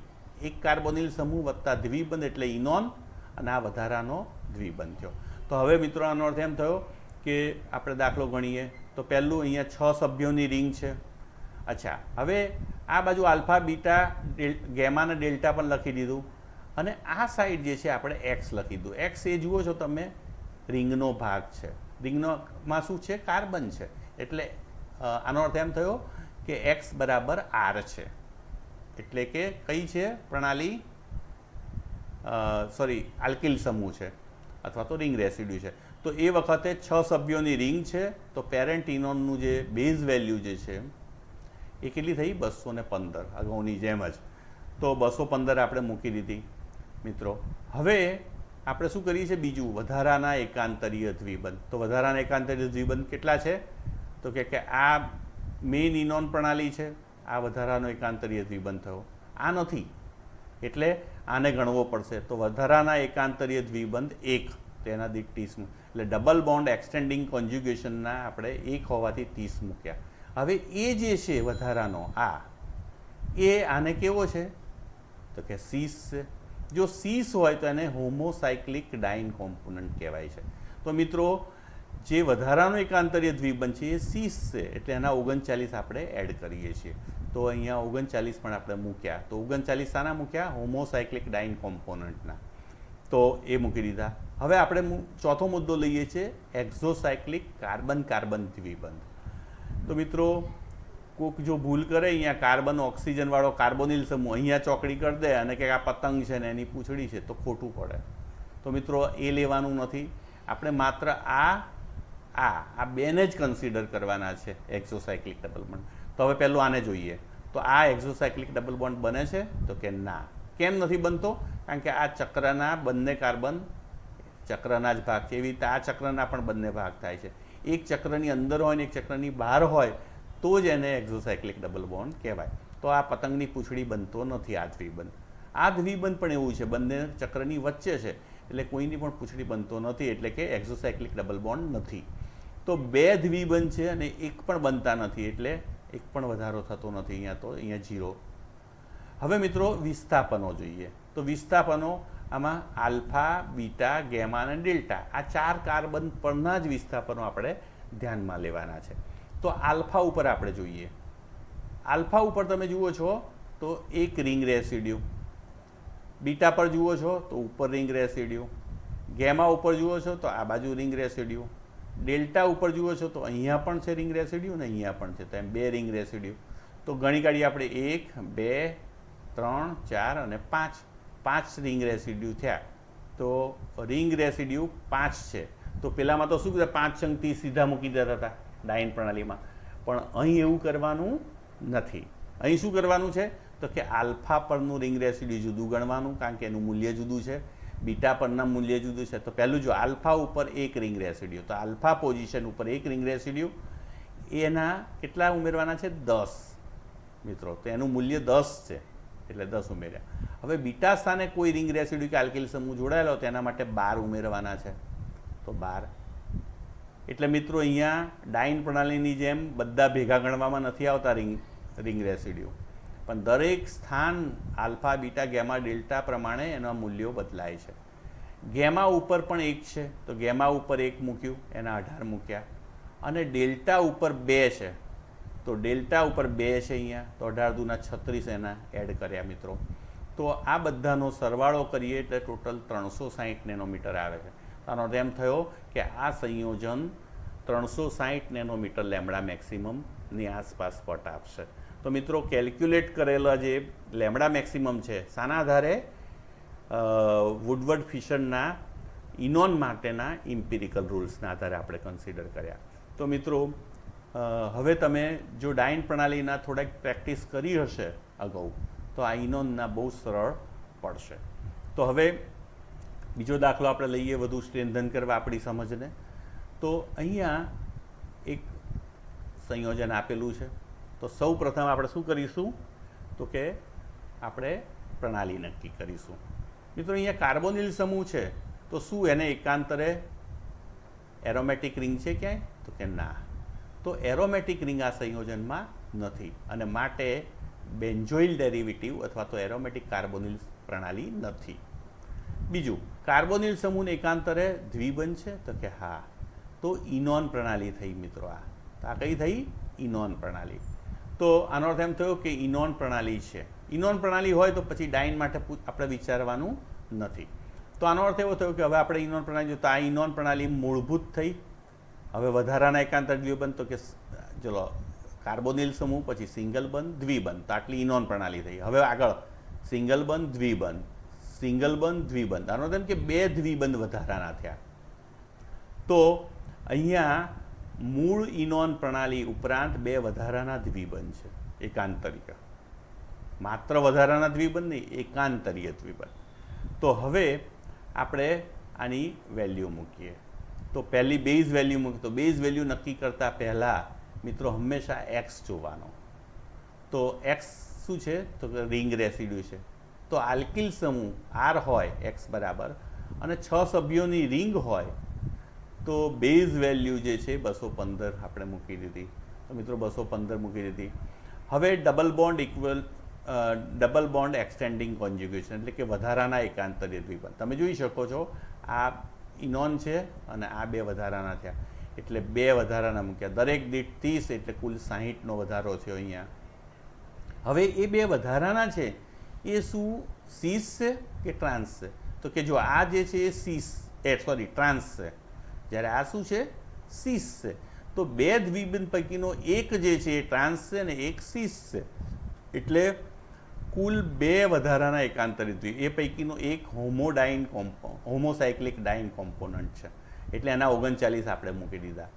એક કાર્બોનિલ સમૂહ વત્તા દ્વિબંધ એટલે ઇનોન અને આ વધારાનો દ્વિબંધ થયો. તો હવે મિત્રો આનો અર્થ એમ થયો કે આપણે દાખલો ગણીએ તો પહેલું અહીંયા 6 સભ્યોની રિંગ છે. અચ્છા, હવે આ બાજુ આલ્ફા બીટા ગેમા અને ડેલ્ટા પણ લખી દીધું અને આ સાઈડ જે છે આપણે એક્સ લખી દીધું. એક્સ એ જુઓ છો તમે રિંગનો ભાગ છે. રિંગમાં શું છે? કાર્બન છે. એટલે આનો અર્થ એમ થયો કે એક્સ બરાબર આર છે. એટલે કે કઈ છે પ્રણાલી? સોરી, આલ્કિલ સમૂહ છે અથવા તો રિંગ રેસિડ્યુ છે. તો એ વખતે 6 સભ્યોની રિંગ છે. તો પેરેન્ટ ઇનોનનું જે બેઝ વેલ્યુ જે છે એ કેટલી થઈ? 215, અગાઉની જેમ જ. તો 215 આપણે મૂકી દીધી મિત્રો. હવે આપણે શું કરીએ છીએ? બીજું વધારાના એકાંતરીય દ્વિબંધ. તો વધારાના એકાંતરીય દ્વિબંધ કેટલા છે? તો કે આ મેઇન ઇનોન પ્રણાલી છે, આ વધારાનો એકાંતરીય દ્વિબંધ થયો, આ નથી એટલે આને ગણવો પડશે. તો વધારાના એકાંતરીય દ્વિબંધ 1, તેના દીઠ 30. એટલે ડબલ બોન્ડ એક્સટેન્ડિંગ કોન્જ્યુગેશનના આપણે 1 હોવાથી 30 મૂક્યા. હવે એ જે છે વધારાનો આ, એ આને કેવો છે? તો કે સીસ છે. જો સીસ હોય તો એને હોમોસાયક્લિક ડાઇન કોમ્પોનન્ટ કહેવાય છે. તો મિત્રો જે વધારાનો એકાંતરીય દ્વિબંધ છે એ સીસ છે એટલે એના 39 આપણે એડ કરીએ છીએ. તો અહીંયા 39 પણ આપણે મૂક્યા. તો 39 શાના મૂક્યા? હોમોસાયક્લિક ડાઇન કોમ્પોનન્ટના. તો એ મૂકી દીધા. હવે આપણે ચોથો મુદ્દો લઈએ છીએ એક્ઝોસાયક્લિક કાર્બન કાર્બન દ્વિબંધ. તો મિત્રો કોઈક જો ભૂલ કરે અહીંયા કાર્બન ઓક્સિજનવાળો કાર્બોનિલ સમૂહ અહીંયા ચોકડી કરી દે અને કે આ પતંગ છે ને એની પૂંછડી છે તો ખોટું પડે. તો મિત્રો એ લેવાનું નથી. આપણે માત્ર આ બેને જ કન્સિડર કરવાના છે એક્ઝોસાયક્લિક ડબલ બોન્ડ. તો હવે પહેલું આને જોઈએ. તો આ એક્ઝોસાયક્લિક ડબલ બોન્ડ બને છે? તો કે ના. કેમ નથી બનતો? કારણ કે આ ચક્રના બંને કાર્બન ચક્રના જ ભાગ છે. એવી રીતે આ ચક્રના પણ બંને ભાગ થાય છે. એક ચક્રની અંદર હોય ને એક ચક્રની બહાર હોય તો જ એને એક્ઝોસાયક્લિક ડબલ બોન્ડ કહેવાય. તો આ પતંગની પૂંછડી બનતો નથી આ દ્વિબંધ. આ દ્વિબંધ પણ એવું છે, બંને ચક્રની વચ્ચે છે એટલે કોઈની પણ પૂંછડી બનતો નથી એટલે કે એક્ઝોસાયક્લિક ડબલ બોન્ડ નથી. તો 2 દ્વિબંધ છે અને એક પણ બનતા નથી એટલે એક પણ વધારો થતો નથી. અહીંયા તો અહીંયા 0. હવે મિત્રો વિસ્થાપનો જોઈએ. તો વિસ્થાપનો આમાં આલ્ફા, બીટા, ગેમા અને ડેલ્ટા આ 4 કાર્બન પરના જ વિસ્થાપનો આપણે ધ્યાનમાં લેવાના છે. તો આલ્ફા ઉપર આપણે જોઈએ. આલ્ફા ઉપર તમે જુઓ છો તો એક રિંગ રેસિડ્યુ, બીટા પર જુઓ છો તો ઉપર રિંગ રેસિડ્યુ, ગેમા ઉપર જુઓ છો તો આ બાજુ રિંગ રેસિડ્યુ, ડેલ્ટા ઉપર જુઓ છો તો અહીંયા પણ છે રિંગ રેસિડ્યુ ને અહીંયા પણ છે. તો એમ 2 રિંગ રેસિડ્યુ. તો ગણી કાઢીએ આપણે 1, 2, 3, 4 અને 5. 5 રિંગ રેસિડ્યુ થયા. તો રિંગ રેસિડ્યુ 5 છે. તો પેલામાં તો શું કીધું? 5 સંગથી સીધા મૂકી દેતા હતા ડાઇન પ્રણાલીમાં. પણ અહીં એવું કરવાનું નથી. અહીં શું કરવાનું છે? તો કે આલ્ફા પરનું રિંગ રેસિડ્યુ જુદું ગણવાનું કારણ કે એનું મૂલ્ય જુદું છે, બીટા પરના મૂલ્ય જુદું છે. તો પહેલું જો આલ્ફા ઉપર એક રિંગ રેસિડ્યુ, તો આલ્ફા પોઝિશન ઉપર એક રિંગ રેસિડ્યુ, એના કેટલા ઉમેરવાના છે? 10 મિત્રો. તો એનું મૂલ્ય 10 છે એટલે 10 ઉમેર્યા. હવે બીટા સ્થાને કોઈ રિંગ રેસિડ્યુ કે આલ્કિલ સમૂહ જોડાયેલો તો એના માટે 12 ઉમેરવાના છે. તો 12. એટલે મિત્રો અહીંયા ડાઇન પ્રણાલીની જેમ બધા ભેગા ગણવામાં નથી આવતા રિંગ રેસિડ્યુ, પણ દરેક સ્થાન આલ્ફા બીટા ગેમા ડેલ્ટા પ્રમાણે એના મૂલ્યો બદલાય છે. ગેમા ઉપર પણ 1 છે તો ગેમા ઉપર 1 મૂક્યું, એના 18 મૂક્યા, અને ડેલ્ટા ઉપર 2 છે તો ડેલ્ટા ઉપર 2 છે અહીંયા તો 18 દુના 36 એના એડ કર્યા મિત્રો. તો આ બધાનો સરવાળો કરીએ એટલે ટોટલ 360 નેનોમીટર આવે છે. આનો અર્થ એમ થયો કે આ સંયોજન 360 નેનોમીટર લેમ્બડા મેક્સિમમની આસપાસ પટ આપશે. તો મિત્રો કેલ્ક્યુલેટ કરેલા જે લેમ્બડા મેક્સિમમ છે શાના આધારે? વુડવર્ડ ફિશરના ઇનોન માટેના ઇમ્પિરિકલ રૂલ્સના આધારે આપણે કન્સિડર કર્યા. તો મિત્રો હવે તમે જો ડાઇન પ્રણાલીના થોડાક પ્રેક્ટિસ કરી હશે અગાઉ તો આ ઇનોનના બહુ સરળ પડશે. તો હવે બીજો દાખલો આપણે લઈએ વધુ સ્ટ્રેન્થન કરવા આપણી સમજને. તો અહીંયા એક સંયોજન આપેલું છે. તો સૌ પ્રથમ આપણે શું કરીશું તો કે આપણે પ્રણાલી નક્કી કરીશું. મિત્રો અહીંયા કાર્બોનિલ સમૂહ છે તો શું એને એકાંતરે એરોમેટિક રિંગ છે ક્યાંય? તો કે ના. તો એરોમેટિક રિંગ આ સંયોજનમાં નથી અને માટે બેન્ઝોઇલ ડેરિવેટિવ અથવા તો એરોમેટિક કાર્બોનિલ પ્રણાલી નથી. બીજું, કાર્બોનિલ સમૂહને એકાંતરે દ્વિબંધ છે? તો કે હા. તો ઇનોન પ્રણાલી થઈ મિત્રો. આ કઈ થઈ? ઇનોન પ્રણાલી. તો આનો અર્થ એમ થયો કે ઇનોન પ્રણાલી છે. ઇનોન પ્રણાલી હોય તો પછી ડાઇન માટે આપણે વિચારવાનું નથી. તો આનો અર્થ એવો થયો કે હવે આપણે ઇનોન પ્રણાલી, તો આ ઇનોન પ્રણાલી મૂળભૂત થઈ. હવે વધારાના એકાંતર દ્વિબંધ, તો કે ચલો કાર્બોનિલ સમૂહ પછી સિંગલ બંધ દ્વિબંધ, તો આટલી ઇનોન પ્રણાલી થઈ. હવે આગળ સિંગલ બંધ દ્વિબંધ, સિંગલ બંધ દ્વિબંધ, આનો અર્થ એમ કે 2 દ્વિબંધ વધારાના થયા. તો અહીંયા મૂળ ઇનોન પ્રણાલી ઉપરાંત 2 વધારાના દ્વિબંધ છે એકાંતરીય. માત્ર વધારાના દ્વિબંધ નહીં, એકાંતરીય દ્વિબંધ. તો હવે આપણે આની વેલ્યુ મૂકીએ. તો પહેલી બેઝ વેલ્યુ મૂકી. તો બેઝ વેલ્યુ નક્કી કરતાં પહેલાં મિત્રો હંમેશા એક્સ જોવાનો. તો એક્સ શું છે? તો રિંગ રેસિડ્યુ છે. તો આલ્કિલ સમૂહ આર હોય એક્સ બરાબર અને 6 સભ્યોની રિંગ હોય તો બેઝ વેલ્યુ જે છે 215 આપણે મૂકી દીધી. તો મિત્રો 215 મૂકી દીધી. હવે ડબલ બોન્ડ એક્સટેન્ડિંગ કોન્જ્યુગેશન એટલે કે વધારાના એકાંતરીય દ્વિબંધ. તમે જોઈ શકો છો આ ઇનોન છે અને આ 2 વધારાના થયા એટલે 2 વધારાના મૂક્યા. દરેક દીઠ 30 એટલે કુલ 60નો વધારો થયો અહીંયા. હવે એ 2 વધારાના છે એ શું સીસ છે કે ટ્રાન્સ છે? તો કે જો આ જે છે એ ટ્રાન્સ છે, જ્યારે આ શું છે? સીસ છે. તો 2 દ્વિબંધ પૈકીનો એક જે છે એ ટ્રાન્સ છે ને એક સીસ છે. એટલે કુલ 2 વધારાના એકાંતરિત દ્વિ, એ પૈકીનો એક હોમોસાયક્લિક ડાઇન કોમ્પોનન્ટ છે એટલે એના 39 આપણે મૂકી દીધા.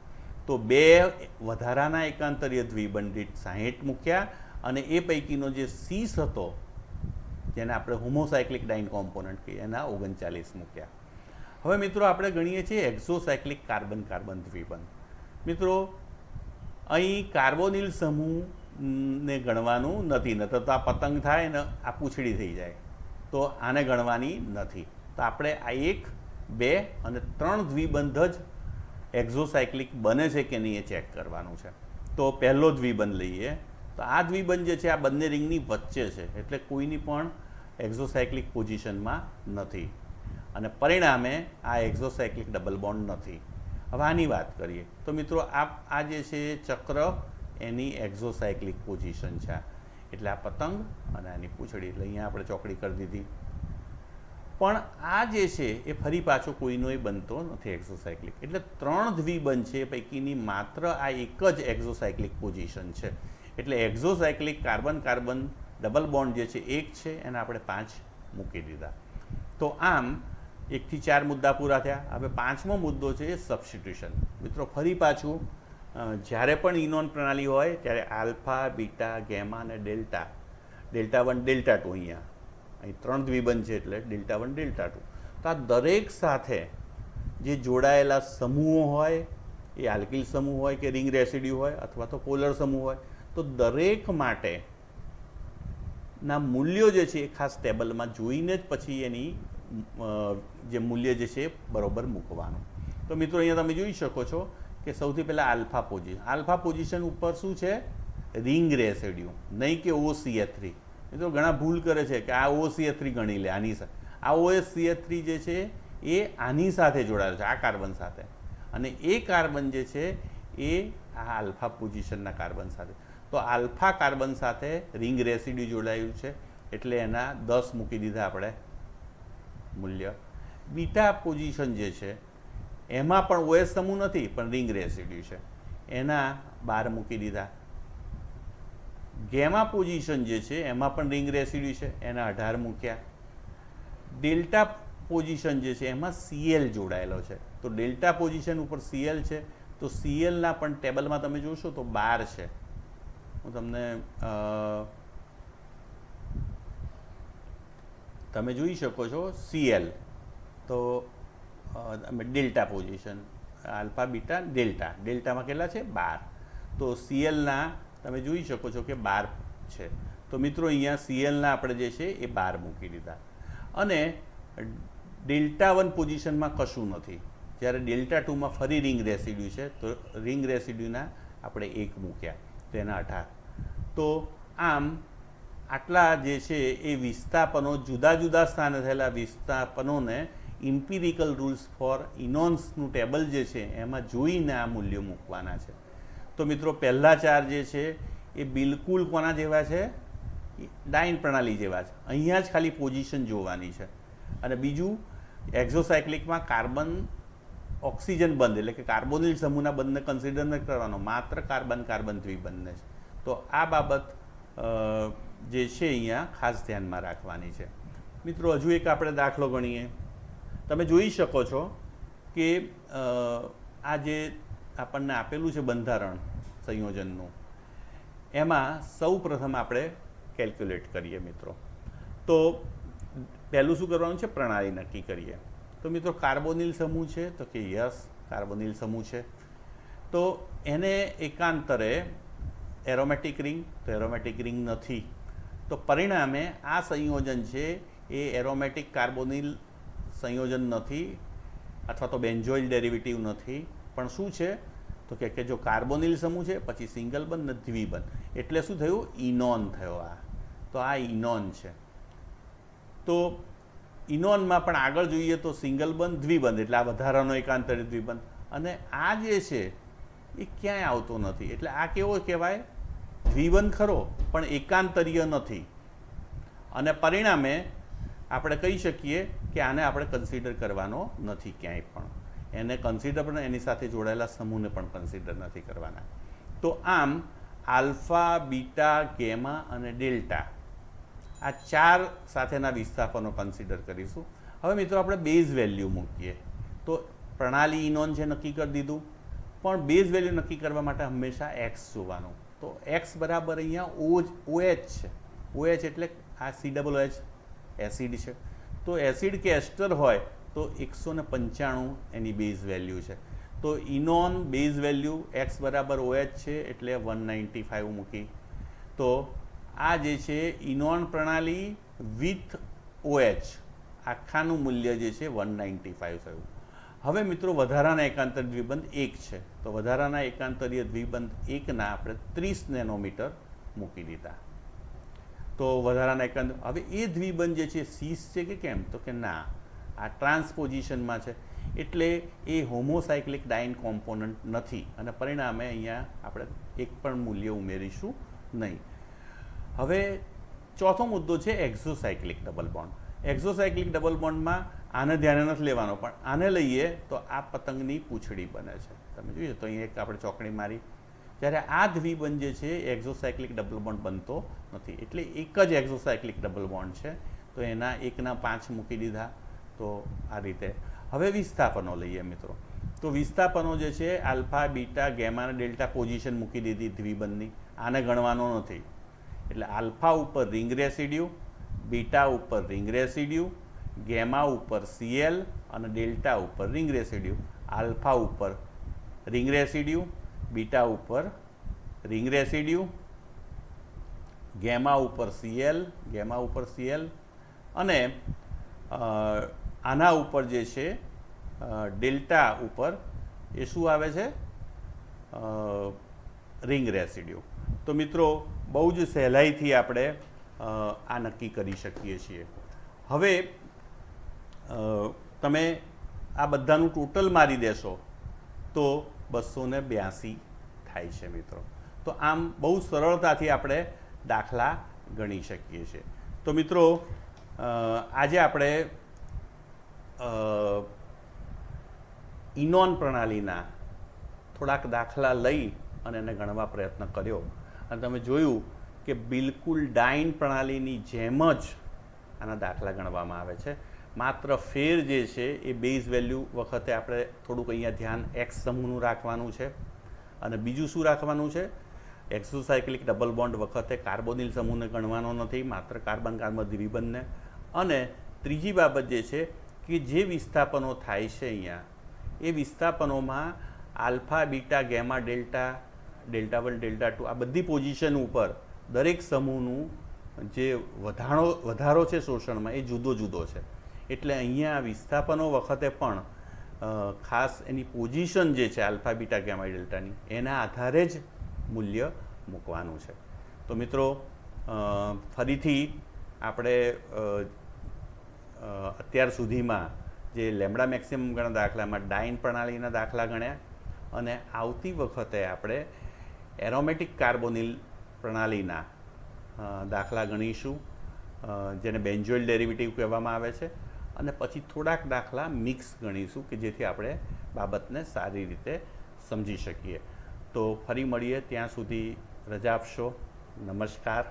તો 2 વધારાના એકાંતરીય દ્વિબંધ દીઠ 60 મૂક્યા અને એ પૈકીનો જે સીસ હતો જેને આપણે હોમોસાયક્લિક ડાઇન કોમ્પોનન્ટ કહીએ એના 39 મૂક્યા. હવે મિત્રો આપણે ગણીએ છીએ એક્ઝોસાયક્લિક કાર્બન કાર્બન દ્વિબંધ. મિત્રો અહીં કાર્બોનિલ સમૂહને ગણવાનું નથી, નતર તો આ પતંગ થાય ને આ પૂંછડી થઈ જાય, તો આને ગણવાની નથી. તો આપણે આ 1, 2 અને 3 દ્વિબંધ જ એક્ઝોસાયક્લિક બને છે કે નહીં એ ચેક કરવાનું છે. તો પહેલો દ્વિબંધ લઈએ. તો આ દ્વિબંધ જે છે આ બંને રિંગની વચ્ચે છે એટલે કોઈની પણ એક્ઝોસાયક્લિક પોઝિશનમાં નથી અને પરિણામે આ એક્ઝોસાયક્લિક ડબલ બોન્ડ નથી. હવે આની વાત કરીએ તો મિત્રો આ જે છે ચક્ર એની એક્ઝોસાયક્લિક પોઝિશન છે એટલે આ પતંગ અને આની પૂંછડી, એટલે અહીંયા આપણે ચોકડી કરી દીધી. પણ આ જે છે એ ફરી પાછો કોઈનોય બનતો નથી એક્ઝોસાયક્લિક. એટલે 3 દ્વિબંધ છે પૈકીની માત્ર આ એક જ એક્ઝોસાયક્લિક પોઝિશન છે. એટલે એક્ઝોસાયક્લિક કાર્બન કાર્બન ડબલ બોન્ડ જે છે 1 છે એને આપણે 5 મૂકી દીધા. તો આમ 1 થી 4 મુદ્દા પૂરા થયા. હવે 5મો મુદ્દો છે સબસ્ટિટ્યુશન. મિત્રો ફરી પાછું જ્યારે પણ ઇનોન પ્રણાલી હોય ત્યારે આલ્ફા બીટા ગેમા અને ડેલ્ટા 1 ડેલ્ટા 2 અહીં 3 દ્વિબંધ છે એટલે ડેલ્ટા 1 ડેલ્ટા 2. તો આ દરેક સાથે જે જોડાયેલા સમૂહો હોય એ આલ્કિલ સમૂહ હોય કે રિંગ રેસિડ્યુ હોય અથવા તો પોલર સમૂહ હોય તો દરેક માટે ના મૂલ્યો જે છે એ ખાસ ટેબલમાં જોઈને જ પછી એની જે મૂલ્ય જે છે બરોબર મૂકવાનું. તો મિત્રો અહીંયા તમે જોઈ શકો છો કે સૌથી પહેલાં આલ્ફા પોઝિશન ઉપર શું છે, રિંગ રેસિડ્યુ, નહીં કે OCH3. એ તો ઘણા ભૂલ કરે છે કે આ OCH3 ગણી લે આની સાથે. આ OCH3 જે છે એ આની સાથે જોડાયેલો છે, આ કાર્બન સાથે, અને એ કાર્બન જે છે એ આ આલ્ફા પોઝિશનના કાર્બન સાથે. તો આલ્ફા કાર્બન સાથે રિંગ રેસિડ્યુ જોડાયું છે એટલે એના 10 મૂકી દીધા આપણે મૂલ્ય. બીટા પોઝિશન જે છે એમાં પણ OH સમૂહ નથી પણ રિંગ રેસિડ્યુ છે, એના 12 મૂકી દીધા. ગેમા પોઝિશન જે છે એમાં પણ રિંગ રેસિડ્યુ છે, એના 18 મૂક્યા. ડેલ્ટા પોઝિશન જે છે એમાં Cl જોડાયેલો છે, તો ડેલ્ટા પોઝિશન ઉપર Cl છે, તો Clના પણ ટેબલમાં તમે જોશો તો 12 છે. હું તમને તમે જોઈ શકો છો Cl, તો ડેલ્ટા પોઝિશન આલ્ફા બીટા ડેલ્ટામાં કેટલા છે 12, તો Clના તમે જોઈ શકો છો કે 12 છે. તો મિત્રો અહીંયા Clના આપણે જે છે એ 12 મૂકી દીધા. અને ડેલ્ટા 1 પોઝિશનમાં કશું નથી, જ્યારે ડેલ્ટા 2માં ફરી રિંગ રેસિડ્યુ છે, તો રિંગ રેસિડ્યુના આપણે 1 મૂક્યા, તો એના 18. તો આમ આટલા જે છે એ વિસ્થાપનો, જુદા જુદા સ્થાને થયેલા વિસ્થાપનોને ઇમ્પિરિકલ રૂલ્સ ફોર ઇનોન્સનું ટેબલ જે છે એમાં જોઈને આ મૂલ્યો મૂકવાના છે. તો મિત્રો પહેલા 4 જે છે એ બિલકુલ કોના જેવા છે, ડાઇન પ્રણાલી જેવા છે, અહીંયા જ ખાલી પોઝિશન જોવાની છે. અને બીજું એક્ઝોસાયક્લિકમાં કાર્બન ઓક્સિજન બંધ, એટલે કે કાર્બોનિલ સમૂહના બંધને કન્સિડર નથી કરવાનો, માત્ર કાર્બન દ્વિબંધને છે. તો આ બાબત જે છે અહીંયા ખાસ ધ્યાનમાં રાખવાની છે. મિત્રો હજુ એક આપણે દાખલો ગણીએ. તમે જોઈ શકો છો કે આ જે આપણને આપેલું છે બંધારણ સંયોજનનું, એમાં સૌ પ્રથમ આપણે કેલ્ક્યુલેટ કરીએ મિત્રો. તો પહેલું શું કરવાનું છે, પ્રણાલી નક્કી કરીએ. તો મિત્રો કાર્બોનિલ સમૂહ છે, તો કે યસ કાર્બોનિલ સમૂહ છે. તો એને એકાંતરે એરોમેટિક રિંગ, તો એરોમેટિક રિંગ નથી. તો પરિણામે આ સંયોજન છે એ એરોમેટિક કાર્બોનિલ સંયોજન નથી, અથવા તો બેન્ઝોઇલ ડેરિવેટિવ નથી, પણ શું છે તો કે જો કાર્બોનિલ સમૂહ છે પછી સિંગલ બંધ ને દ્વિબંધ, એટલે શું થયું, ઇનોન થયો. આ તો આ ઇનોન છે. તો ઇનોનમાં પણ આગળ જોઈએ તો સિંગલ બંધ દ્વિબંધ, એટલે આ વધારાનો એકાંતરે દ્વિબંધ, અને આ જે છે એ ક્યાંય આવતો નથી, એટલે આ કેવો કહેવાય, દ્વિબંધ ખરો પણ એકાંતરીય નથી. અને પરિણામે આપણે કહી શકીએ કે આને આપણે કન્સિડર કરવાનો નથી ક્યાંય પણ, એને કન્સિડર પણ એની સાથે જોડાયેલા સમૂહને પણ કન્સિડર નથી કરવાના. તો આમ આલ્ફા, બીટા, ગેમા અને ડેલ્ટા આ 4 સાથેના વિસ્થાપનો કન્સિડર કરીશું. હવે મિત્રો આપણે બેઝ વેલ્યુ મૂકીએ. તો પ્રણાલી ઇનોન છે નક્કી કરી દીધું, પણ બેઝ વેલ્યુ નક્કી કરવા માટે હંમેશા x જોવાનું. તો x બરાબર અહીંયા OH છે. OH એટલે આ COOH એસિડ છે. તો એસિડ કે એસ્ટર હોય તો 195 એની બેઝ વેલ્યુ છે. તો ઇનોન બેઝ વેલ્યુ x બરાબર OH છે એટલે 195 મૂકી. તો આ જે છે ઇનોન પ્રણાલી વિથ OH આખાનું મૂલ્ય જે છે 195 થયું. હવે મિત્રો વધારાના એકાંતર દ્વિબંધ 1 છે, તો વધારાના એકાંતરીય દ્વિબંધ 1ના આપણે 30 નેનોમીટર મૂકી દીધા. તો વધારાના એકાંતર, હવે એ દ્વિબંધ જે છે સીસ છે કે કેમ, તો કે ના, આ ટ્રાન્સપોઝિશનમાં છે, એટલે એ હોમોસાયક્લિક ડાઇન કોમ્પોનન્ટ નથી, અને પરિણામે અહીંયા આપણે એક પણ મૂલ્ય ઉમેરીશું નહીં. હવે ચોથો મુદ્દો છે એક્ઝોસાયક્લિક ડબલ બોન્ડ. એક્ઝોસાયક્લિક ડબલ બોન્ડમાં આને ધ્યાને નથી લેવાનો, પણ આને લઈએ તો આ પતંગની પૂંછડી બને છે. તમે જોઈએ તો અહીં એક આપણે ચોકડી મારી, જ્યારે આ દ્વિબંધ જે છે એક્ઝોસાયક્લિક ડબલ બોન્ડ બનતો નથી, એટલે એક જ એક્ઝોસાયક્લિક ડબલ બોન્ડ છે. તો એના 1ના 5 મૂકી દીધા. તો આ રીતે હવે વિસ્થાપનો લઈએ મિત્રો. તો વિસ્થાપનો જે છે આલ્ફા, બીટા, ગેમા અને ડેલ્ટા પોઝિશન મૂકી દીધી દ્વિબંધની, આને ગણવાનો નથી. એટલે આલ્ફા ઉપર રિંગ રેસિડ્યુ, બીટા ઉપર રિંગ રેસિડ્યુ, ગેમા ઉપર Cl અને ડેલ્ટા ઉપર રિંગ રેસિડ્યુ. આલ્ફા ઉપર રિંગ રેસિડ્યુ, બીટા ઉપર રિંગ રેસિડ્યુ, ગેમા ઉપર Cl અને આના ઉપર જે છે ડેલ્ટા ઉપર એ શું આવે છે, રિંગ રેસિડ્યુ. તો મિત્રો બહુ જ સહેલાઈથી આપણે આ નક્કી કરી શકીએ છીએ. હવે તમે આ બધાનું ટોટલ મારી દેશો તો 282 થાય છે મિત્રો. તો આમ બહુ સરળતાથી આપણે દાખલા ગણી શકીએ છીએ. તો મિત્રો આજે આપણે ઇનોન પ્રણાલીના થોડાક દાખલા લઈ અને એને ગણવા પ્રયત્ન કર્યો અને તમે જોયું કે બિલકુલ ડાઇન પ્રણાલીની જેમ જ આના દાખલા ગણવામાં આવે છે. માત્ર ફેર જે છે એ બેઝ વેલ્યુ વખતે આપણે થોડુંક અહીંયા ધ્યાન એક્સ સમૂહનું રાખવાનું છે અને બીજું શું રાખવાનું છે, એક્સોસાયક્લિક ડબલ બોન્ડ વખતે કાર્બોનિલ સમૂહને ગણવાનો નથી, માત્ર કાર્બન કાર્બન દ્વિબંધને. અને ત્રીજી બાબત જે છે કે જે વિસ્થાપનો થાય છે અહીંયા એ વિસ્થાપનોમાં alpha, beta, gamma, delta, delta 1, delta 2 આ બધી પોઝિશન ઉપર દરેક સમૂહનું જે વધારો છે શોષણમાં એ જુદો જુદો છે. એટલે અહીંયા વિસ્થાપનો વખતે પણ ખાસ એની પોઝિશન જે છે આલ્ફા, બીટા, ગેમા, ડેલ્ટાની એના આધારે જ મૂલ્ય મૂકવાનું છે. તો મિત્રો ફરીથી આપણે અત્યાર સુધીમાં જે લેમ્બડા મેક્સિમમ ગણા દાખલામાં ડાઇન પ્રણાલીના દાખલા ગણ્યા અને આવતી વખતે આપણે એરોમેટિક કાર્બોનિલ પ્રણાલીના દાખલા ગણીશું, જેને બેન્ઝોઇલ ડેરિવેટિવ કહેવામાં આવે છે. અને પછી થોડાક દાખલા મિક્સ ગણીશું કે જેથી આપણે બાબતને સારી રીતે સમજી શકીએ. તો ફરી મળીએ, ત્યાં સુધી રજા આપશો. નમસ્કાર.